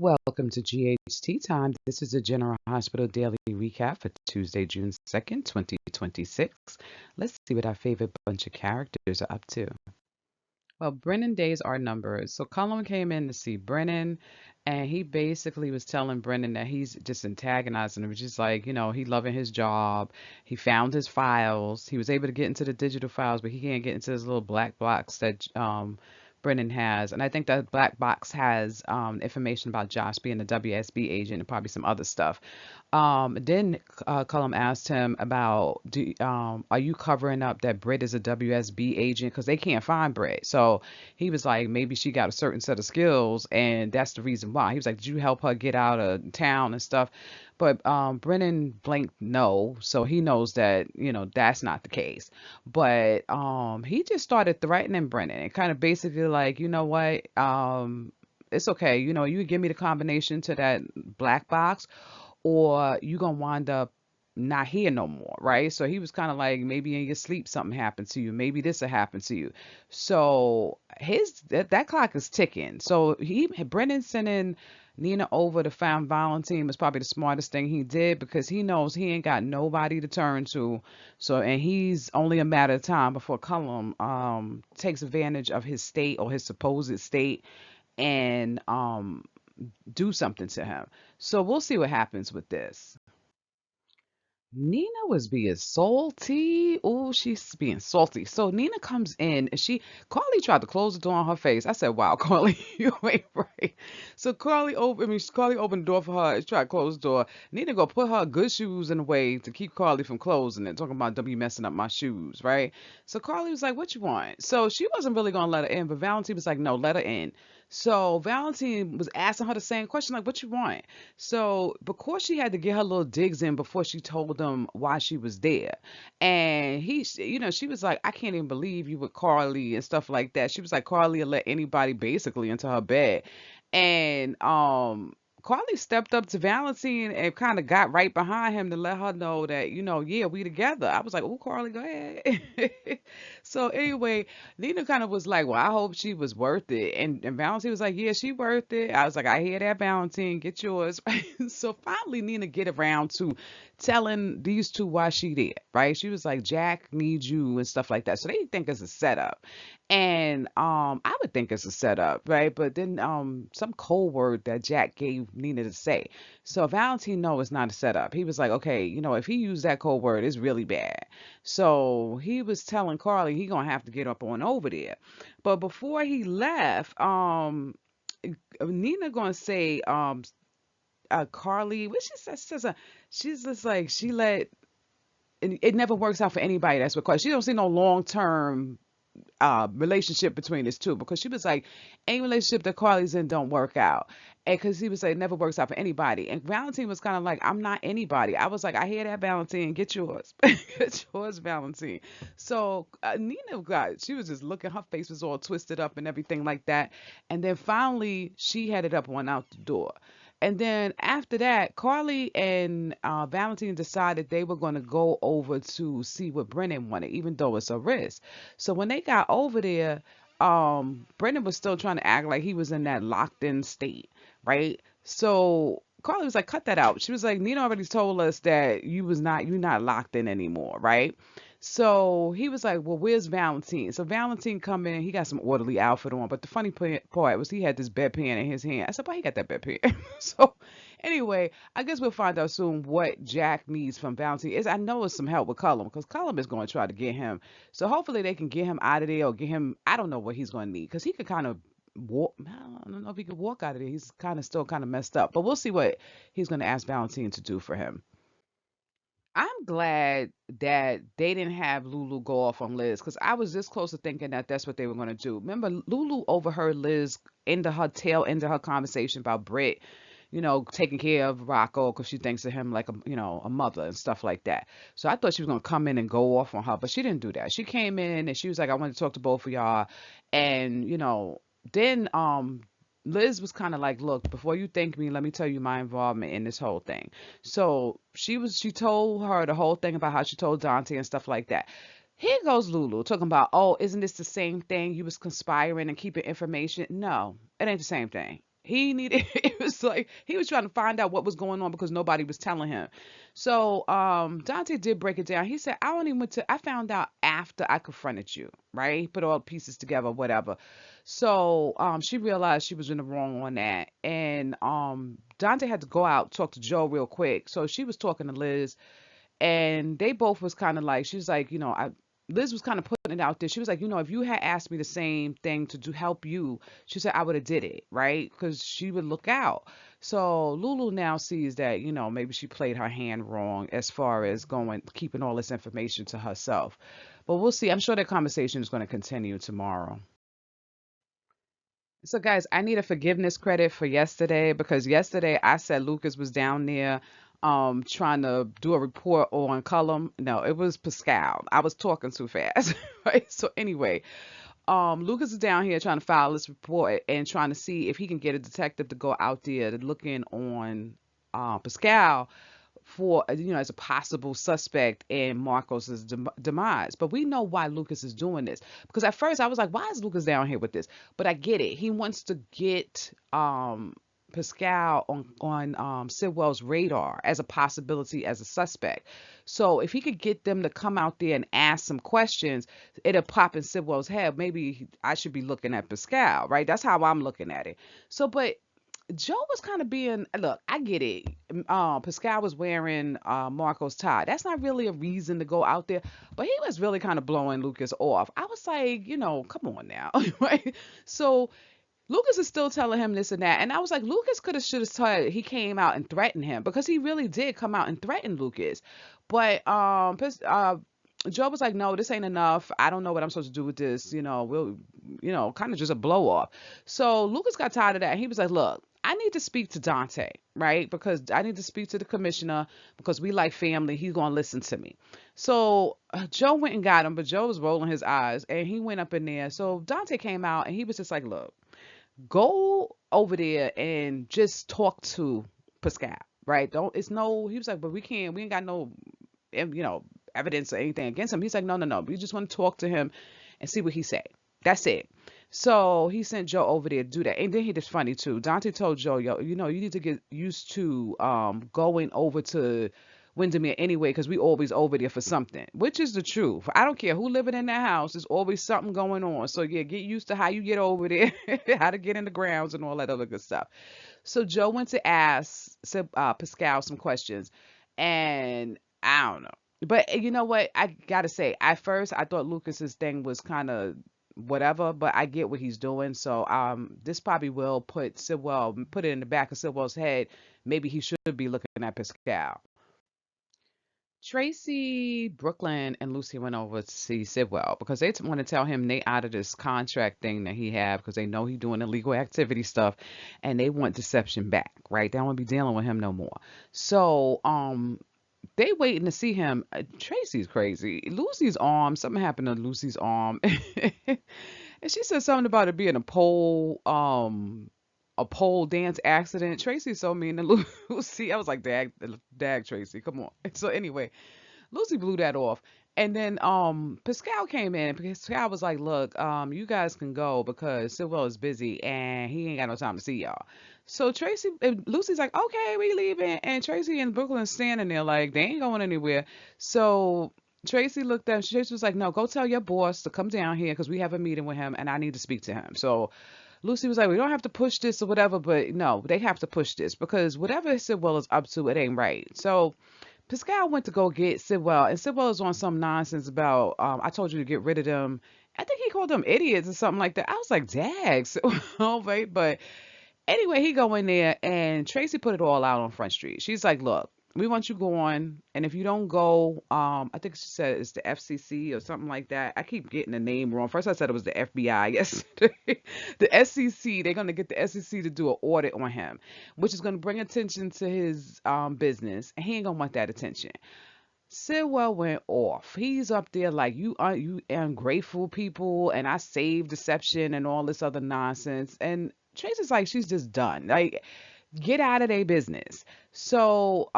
Welcome to GHT Time. This is a General Hospital Daily Recap for Tuesday, June 2nd, 2026. Let's see what our favorite bunch of characters are up to. Well, Brennan days are numbered. So Cullen came in to see Brennan, and he basically was telling Brennan that he's just antagonizing him. Just like, he loving his job. He found his files. He was able to get into the digital files, but he can't get into his little black box that Brennan has. And I think that black box has information about Josh being a WSB agent and probably some other stuff. Then Cullum asked him about, are you covering up that Britt is a WSB agent? Because they can't find Britt. So he was like, maybe she got a certain set of skills, and that's the reason why. He was like, did you help her get out of town and stuff? But Brennan blinked no, so he knows that, that's not the case. But he just started threatening Brennan and kind of basically like, you know what? It's okay. You give me the combination to that black box, or you gonna wind up not here no more, right? So he was kind of like, maybe in your sleep something happened to you, maybe this will happen to you. So that clock is ticking. So Brennan sending Nina over to find Valentin was probably the smartest thing he did, because he knows he ain't got nobody to turn to. So, and he's only a matter of time before Cullum takes advantage of his state, or his supposed state, and do something to him. So we'll see what happens with this. Nina was being salty. Oh, she's being salty. So Nina comes in and Carly tried to close the door on her face. I said, wow, Carly, you ain't right. So Carly opened the door for her and tried to close the door. Nina go put her good shoes in the way to keep Carly from closing it, talking about W messing up my shoes, right? So Carly was like, what you want? So she wasn't really going to let her in, but Valentin was like, no, let her in. So Valentin was asking her the same question, like, what you want? So because she had to get her little digs in before she told him why she was there. And she was like, I can't even believe you with Carly and stuff like that. She was like, Carly will let anybody basically into her bed. And Carly stepped up to Valentine and kind of got right behind him to let her know that, yeah, we together. I was like, oh, Carly, go ahead. So anyway, Nina kind of was like, well, I hope she was worth it. And Valentine was like, yeah, she worth it. I was like, I hear that, Valentine, get yours. So finally, Nina get around to telling these two why she did, right? She was like, Jack needs you and stuff like that. So they think it's a setup. And I would think it's a setup, right? But then some code word that Jack gave Nina to say. So Valentine know it's not a setup. He was like, okay, if he used that code word, it's really bad. So he was telling Carly he gonna have to get up on over there. But before he left, Nina gonna say, Carly, what she's just like, it never works out for anybody. That's what Carly. She don't see no long term relationship between us two, because she was like, any relationship that Carly's in don't work out. And because he was like, it never works out for anybody. And Valentine was kind of like, I'm not anybody. I was like, I hear that, Valentine, get yours. Get yours, Valentine. So Nina she was just looking, her face was all twisted up and everything like that. And then finally she headed up and went out the door. And then after that, Carly and Valentine decided they were going to go over to see what Brennan wanted, even though it's a risk. So when they got over there, Brennan was still trying to act like he was in that locked in state, right? So Carly was like, cut that out. She was like, Nina already told us that you're not locked in anymore, right? So he was like, well, where's Valentine? So Valentine come in, he got some orderly outfit on, but the funny part was he had this bedpan in his hand. I said, why he got that bedpan? So anyway, I guess we'll find out soon what Jack needs from Valentine. I know it's some help with Cullum, because Cullum is going to try to get him. So hopefully they can get him out of there, or get him, I don't know what he's going to need, because he could kind of walk. I don't know if he could walk out of there. He's still kind of messed up, but we'll see what he's going to ask Valentine to do for him. I'm glad that they didn't have Lulu go off on Liz, because I was this close to thinking that that's what they were going to do. Remember, Lulu overheard Liz into her tail into her conversation about Britt, taking care of Rocco because she thinks of him like a mother and stuff like that. So I thought she was going to come in and go off on her, but she didn't do that. She came in and she was like, I want to talk to both of y'all. And, then Liz was kind of like, look, before you thank me, let me tell you my involvement in this whole thing. So she told her the whole thing about how she told Dante and stuff like that. Here goes Lulu talking about, oh, isn't this the same thing? You was conspiring and keeping information. No, it ain't the same thing. He needed it was like he was trying to find out what was going on because nobody was telling him. So Dante did break it down. He said, I found out after I confronted you, right? He put all the pieces together, whatever. So she realized she was in the wrong on that. And Dante had to go out, talk to Joe real quick. So she was talking to Liz, and they both was kind of like, she was like, Liz was kind of putting it out there. She was like, if you had asked me the same thing to do help you, she said I would have did it, right? Because she would look out. So Lulu now sees that, maybe she played her hand wrong as far as keeping all this information to herself. But we'll see. I'm sure that conversation is going to continue tomorrow. So guys, I need a forgiveness credit for yesterday because yesterday I said Lucas was down there trying to do a report on Cullum. No, it was Pascal. I was talking too fast. Right? So anyway, Lucas is down here trying to file this report and trying to see if he can get a detective to go out there to look in on Pascal for as a possible suspect in Marcos's demise. But we know why Lucas is doing this because at first I was like, why is Lucas down here with this? But I get it. He wants to get Pascal on Sidwell's radar as a possibility as a suspect. So if he could get them to come out there and ask some questions, it'll pop in Sidwell's head. Maybe I should be looking at Pascal, right? That's how I'm looking at it. So, but Joe was kind of being, look, I get it. Pascal was wearing Marco's tie. That's not really a reason to go out there, but he was really kind of blowing Lucas off. I was like, come on now. Right? So Lucas is still telling him this and that. And I was like, Lucas should have said he came out and threatened him because he really did come out and threaten Lucas. But Joe was like, no, this ain't enough. I don't know what I'm supposed to do with this. Kind of just a blow off. So Lucas got tired of that. And he was like, look, I need to speak to Dante, right? Because I need to speak to the commissioner because we like family. He's going to listen to me. So Joe went and got him, but Joe was rolling his eyes and he went up in there. So Dante came out and he was just like, look, go over there and just talk to Pascal, right? He was like, but we ain't got no, evidence or anything against him. He's like, no, no, no. We just want to talk to him and see what he say. That's it. So he sent Joe over there to do that. And then he did funny too. Dante told Joe, yo, you need to get used to going over to Windermere anyway, because we always over there for something, which is the truth. I don't care who living in that house. There's always something going on. So yeah, get used to how you get over there, how to get in the grounds and all that other good stuff. So Joe went to ask Pascal some questions, and I don't know. But you know what? I gotta say, at first I thought Lucas's thing was kind of whatever, but I get what he's doing. So this probably will put it in the back of Sidwell's head. Maybe he should be looking at Pascal. Tracy, Brooklyn, and Lucy went over to see Sidwell because they want to tell him they out of this contract thing that he have because they know he doing illegal activity stuff, and they want deception back, right? They don't want to be dealing with him no more. So they waiting to see him. Tracy's crazy. Lucy's arm, something happened to Lucy's arm, and she said something about it being a pole dance accident. Tracy's so mean to Lucy. I was like, dag, Tracy, come on. So anyway, Lucy blew that off. And then Pascal came in and Pascal was like, look, you guys can go because Sylvell is busy and he ain't got no time to see y'all. So Lucy's like, okay, we leaving. And Tracy and Brooklyn standing there like they ain't going anywhere. So Tracy looked at Tracy was like, no, go tell your boss to come down here because we have a meeting with him and I need to speak to him. So Lucy was like, we don't have to push this or whatever, but no, they have to push this because whatever Sidwell is up to, it ain't right. So Pascal went to go get Sidwell, and Sidwell is on some nonsense about, I told you to get rid of them. I think he called them idiots or something like that. I was like, dag, Sidwell, right? But anyway, he go in there, and Tracy put it all out on Front Street. She's like, look, we want you going, and if you don't go, I think she said it's the FCC or something like that. I keep getting the name wrong. First I said it was the FBI yesterday. The SEC, they're going to get the SEC to do an audit on him, which is going to bring attention to his business, and he ain't going to want that attention. Sidwell went off. He's up there like, you ungrateful people, and I saved deception and all this other nonsense. And Tracy's like, she's just done. Like, get out of their business. So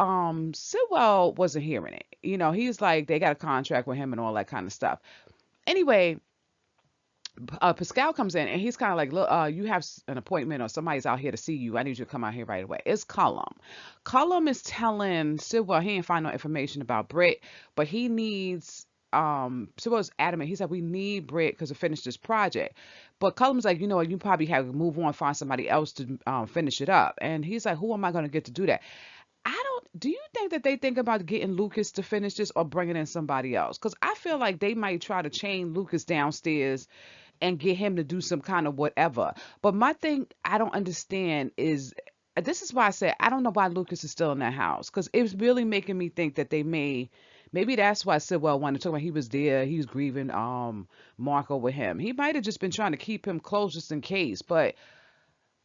Sidwell wasn't hearing it. He's like, they got a contract with him and all that kind of stuff. Anyway, Pascal comes in and he's kind of like, look, you have an appointment or somebody's out here to see you. I need you to come out here right away. It's Cullum. Cullum is telling Sylwell he ain't find no information about Britt, but he needs Sylwell's adamant. He said we need Britt because to finish this project. But Cullum's like, you know what, you probably have to move on, find somebody else to finish it up. And he's like, who am I going to get to do that? I don't. Do you think that they think about getting Lucas to finish this or bringing in somebody else? Because I feel like they might try to chain Lucas downstairs and get him to do some kind of whatever. But my thing I don't understand is this is why I said I don't know why Lucas is still in that house because it's really making me think that they maybe that's why Sidwell wanted to talk about he was there, he was grieving Marco with him. He might have just been trying to keep him close just in case, but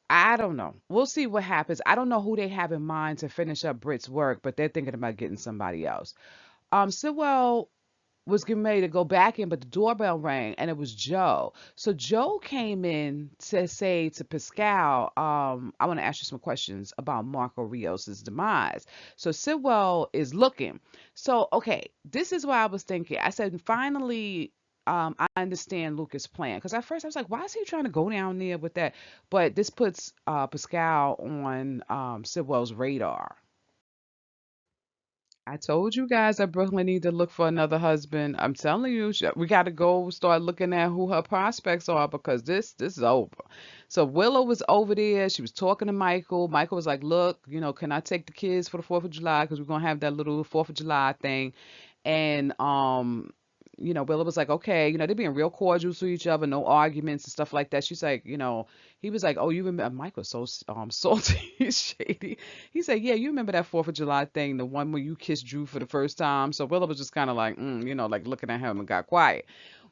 I don't know. We'll see what happens. I don't know who they have in mind to finish up Britt's work, but they're thinking about getting somebody else. Sidwell was getting ready to go back in, but the doorbell rang and it was Joe. So Joe came in to say to Pascal, I want to ask you some questions about Marco Rios's demise. So Sidwell is looking. So, okay, this is what I was thinking. I said, finally, I understand Lucas' plan. Because at first I was like, why is he trying to go down there with that? But this puts Pascal on Sidwell's radar. I told you guys that Brooklyn need to look for another husband. I'm telling you, we got to go start looking at who her prospects are because this is over. So Willow was over there. She was talking to Michael. Michael was like, "Look, can I take the kids for the 4th of July? Because we're gonna have that little 4th of July thing." And Willow was like, okay, they're being real cordial to each other, no arguments and stuff like that. She's like, he was like, oh, you remember? Mike was so salty, shady. He said, yeah, you remember that 4th of July thing, the one where you kissed Drew for the first time. So Willow was just kind of like, like looking at him and got quiet.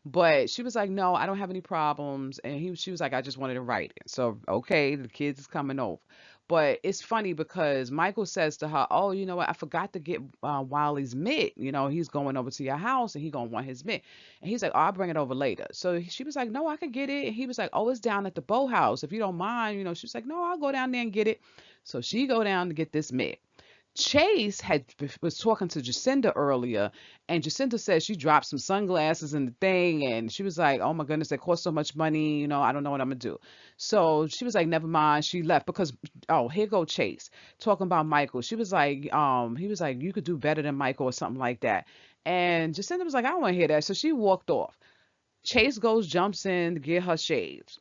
But she was like, no, I don't have any problems. And she was like, I just wanted to write it. So, okay, the kids is coming over. But it's funny because Michael says to her, oh, you know what? I forgot to get Wiley's mitt. He's going over to your house and he going to want his mitt. And he's like, oh, I'll bring it over later. So she was like, no, I could get it. And he was like, oh, it's down at the boathouse. If you don't mind, she's like, no, I'll go down there and get it. So she go down to get this mitt. Chase was talking to Jacinda earlier, and Jacinda said she dropped some sunglasses in the thing, and she was like, "Oh my goodness, they cost so much money. I don't know what I'm gonna do." So she was like, "Never mind." She left because here go Chase talking about Michael. She was like, he was like, "You could do better than Michael" or something like that, and Jacinda was like, "I don't want to hear that." So she walked off. Chase jumps in to get her shades.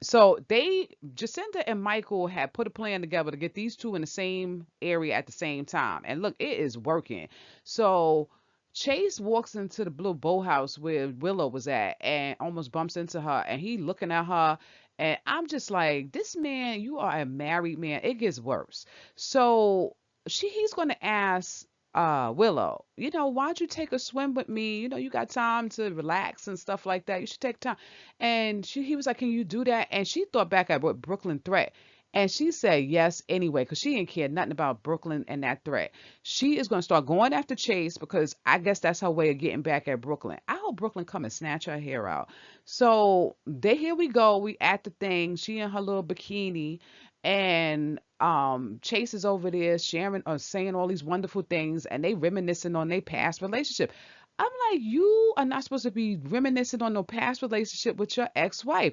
So Jacinda and Michael had put a plan together to get these two in the same area at the same time. And look, it is working. So Chase walks into the blue boathouse where Willow was at and almost bumps into her. And he looking at her. And I'm just like, this man, you are a married man. It gets worse. So he's going to ask Willow, why'd you take a swim with me? You got time to relax and stuff like that. You should take time. And he was like, can you do that? And she thought back at what Brooklyn threat. And she said yes anyway, because she didn't care nothing about Brooklyn and that threat. She is going to start going after Chase because I guess that's her way of getting back at Brooklyn. I hope Brooklyn come and snatch her hair out. So here we go. We at the thing. She in her little bikini. And Chase is over there sharing or saying all these wonderful things and they reminiscing on their past relationship. I'm like, you are not supposed to be reminiscing on no past relationship with your ex-wife.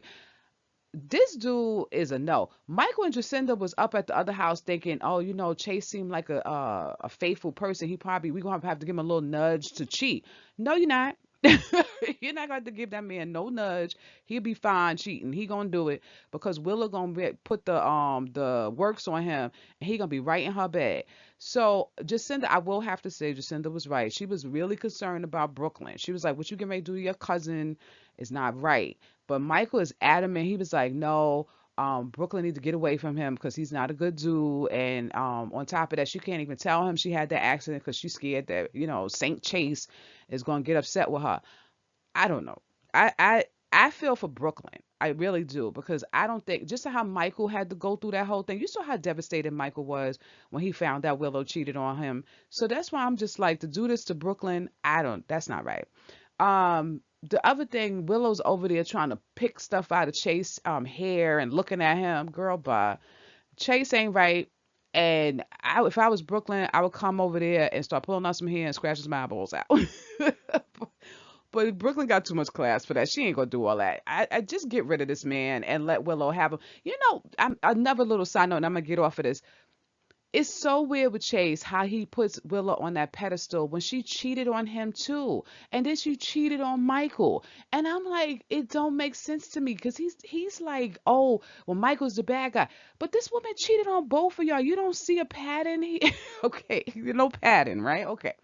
This dude is a no. Michael and Jacinda was up at the other house thinking, oh, Chase seemed like a faithful person. We gonna have to give him a little nudge to cheat. No, you're not. You're not going to give that man no nudge. He'll be fine cheating. He gonna do it because Willow gonna put the works on him, and he gonna be right in her bed. So Jacinda, I will have to say, Jacinda was right. She was really concerned about Brooklyn. She was like, "What you getting ready to do to your cousin is not right." But Michael is adamant. He was like, "No." Brooklyn needs to get away from him because he's not a good dude. And on top of that, she can't even tell him she had that accident because she's scared that, St. Chase is going to get upset with her. I don't know. I feel for Brooklyn. I really do because I don't think just how Michael had to go through that whole thing. You saw how devastated Michael was when he found out Willow cheated on him. So that's why I'm just like to do this to Brooklyn. That's not right. The other thing, Willow's over there trying to pick stuff out of Chase hair and looking at him. Girl, bye. Chase ain't right. And if I was Brooklyn, I would come over there and start pulling out some hair and scratching my eyeballs out. But Brooklyn got too much class for that. She ain't gonna do all that. I just get rid of this man and let Willow have him. You know, another little side note, and I'm gonna get off of this. It's so weird with Chase how he puts Willow on that pedestal when she cheated on him too, and then she cheated on Michael, and I'm like, it don't make sense to me because he's like, oh, well, Michael's the bad guy, but this woman cheated on both of y'all. You don't see a pattern here? Okay, no pattern, right? Okay.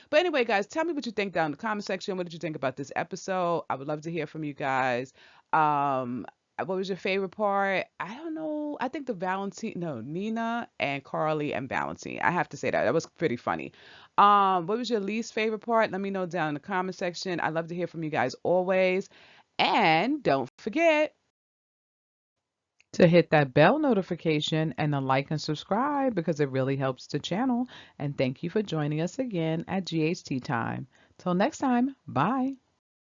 But anyway, guys, tell me what you think down in the comment section. What did you think about this episode? I would love to hear from you guys. Um, what was your favorite part? I don't know. I think the Valentine, no, Nina and Carly and Valentine. I have to say that. That was pretty funny. What was your least favorite part? Let me know down in the comment section. I love to hear from you guys always. And don't forget to hit that bell notification and a like and subscribe because it really helps the channel. And thank you for joining us again at GHT Time. Till next time, bye.